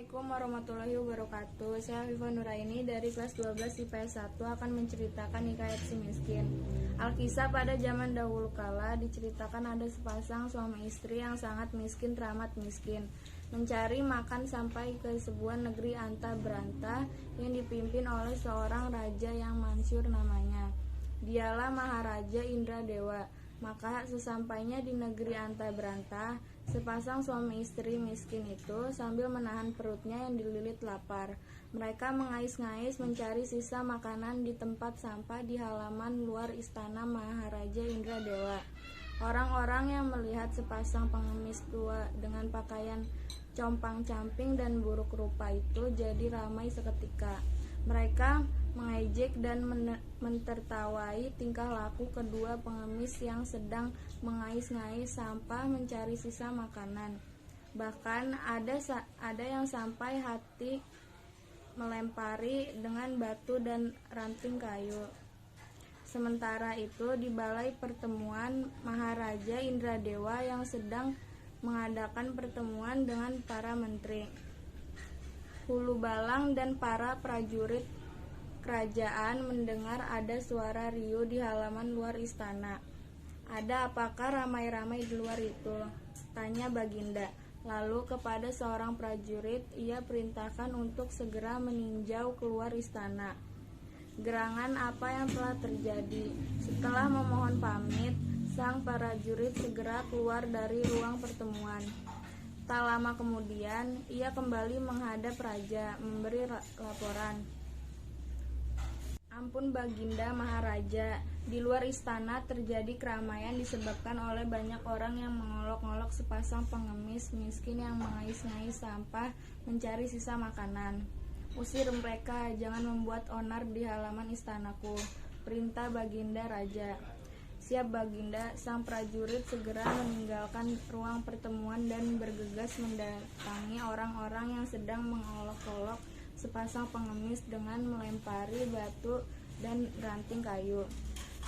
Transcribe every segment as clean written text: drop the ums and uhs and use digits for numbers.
Assalamualaikum warahmatullahi wabarakatuh. Saya Viva Nuraini dari kelas 12 IPS 1 akan menceritakan hikayat si miskin. Alkisah pada zaman dahulu kala diceritakan ada sepasang suami istri yang sangat miskin teramat miskin, mencari makan sampai ke sebuah negeri anta berantah yang dipimpin oleh seorang raja yang masyhur namanya. Dialah Maharaja Indradewa. Maka sesampainya di negeri anta berantah, sepasang suami istri miskin itu sambil menahan perutnya yang dililit lapar, mereka mengais-ngais mencari sisa makanan di tempat sampah di halaman luar istana Maharaja Indradewa. Orang-orang yang melihat sepasang pengemis tua dengan pakaian compang-camping dan buruk rupa itu jadi ramai seketika. Mereka mengejek dan mentertawai tingkah laku kedua pengemis yang sedang mengais-ngais sampah mencari sisa makanan. Bahkan ada yang sampai hati melempari dengan batu dan ranting kayu. Sementara itu di balai pertemuan Maharaja Indradewa yang sedang mengadakan pertemuan dengan para menteri, hulu balang dan para prajurit kerajaan mendengar ada suara riuh di halaman luar istana. "Ada apakah ramai-ramai di luar itu?" tanya Baginda. Lalu kepada seorang prajurit ia perintahkan untuk segera meninjau keluar istana. Gerangan apa yang telah terjadi? Setelah memohon pamit, sang prajurit segera keluar dari ruang pertemuan. Tak lama kemudian, ia kembali menghadap raja, memberi laporan. "Ampun Baginda Maharaja, di luar istana terjadi keramaian disebabkan oleh banyak orang yang mengolok-olok sepasang pengemis miskin yang mengais-ngais sampah mencari sisa makanan. Usir mereka, jangan membuat onar di halaman istanaku," perintah Baginda Raja. "Siap Baginda." Sang prajurit segera meninggalkan ruang pertemuan dan bergegas mendatangi orang-orang yang sedang mengolok-olok sepasang pengemis dengan melempari batu dan ranting kayu.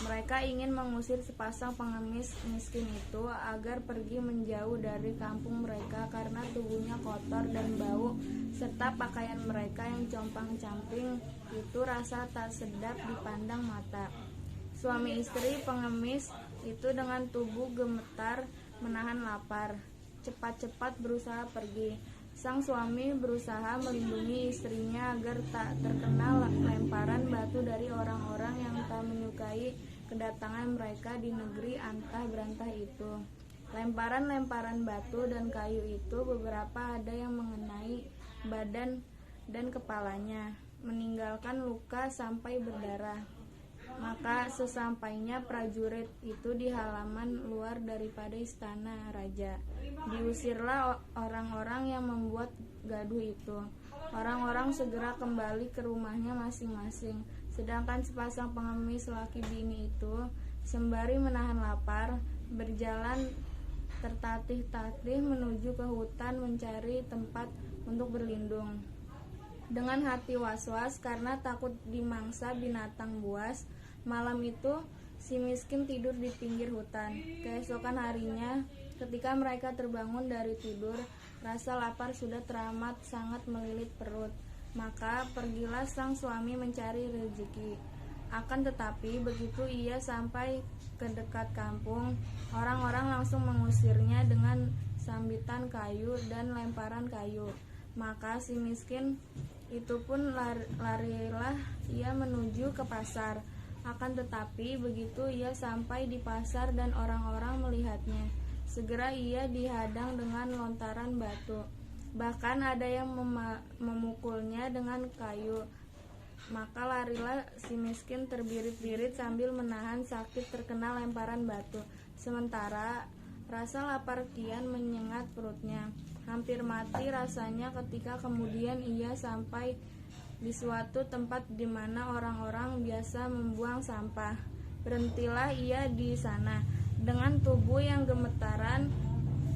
Mereka ingin mengusir sepasang pengemis miskin itu agar pergi menjauh dari kampung mereka karena tubuhnya kotor dan bau, serta pakaian mereka yang compang-camping itu rasa tak sedap dipandang mata. Suami istri pengemis itu dengan tubuh gemetar menahan lapar, cepat-cepat berusaha pergi. Sang suami berusaha melindungi istrinya agar tak terkena lemparan batu dari orang-orang yang tak menyukai kedatangan mereka di negeri antah berantah itu. Lemparan-lemparan batu dan kayu itu beberapa ada yang mengenai badan dan kepalanya, meninggalkan luka sampai berdarah. Maka sesampainya prajurit itu di halaman luar daripada istana raja, diusirlah orang-orang yang membuat gaduh itu. Orang-orang segera kembali ke rumahnya masing-masing, sedangkan sepasang pengemis laki bini itu sembari menahan lapar berjalan tertatih-tatih menuju ke hutan mencari tempat untuk berlindung. Dengan hati was-was karena takut dimangsa binatang buas, malam itu si miskin tidur di pinggir hutan. Keesokan harinya, ketika mereka terbangun dari tidur, rasa lapar sudah teramat sangat melilit perut. Maka pergilah sang suami mencari rezeki. Akan tetapi begitu ia sampai ke dekat kampung, orang-orang langsung mengusirnya dengan sambitan kayu dan lemparan kayu. Maka si miskin itu pun larilah ia menuju ke pasar. Akan tetapi begitu ia sampai di pasar dan orang-orang melihatnya, segera ia dihadang dengan lontaran batu. Bahkan ada yang memukulnya dengan kayu. Maka larilah si miskin terbirit-birit sambil menahan sakit terkena lemparan batu. Sementara rasa lapar kian menyengat perutnya. Hampir mati rasanya ketika kemudian ia sampai di suatu tempat di mana orang-orang biasa membuang sampah. Berhentilah ia di sana. Dengan tubuh yang gemetaran,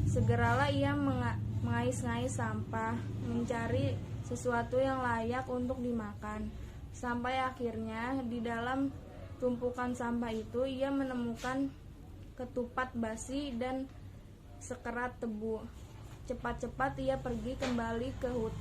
segeralah ia mengais-ngais sampah, mencari sesuatu yang layak untuk dimakan. Sampai akhirnya di dalam tumpukan sampah itu ia menemukan ketupat basi dan sekerat tebu. Cepat-cepat ia pergi kembali ke hutan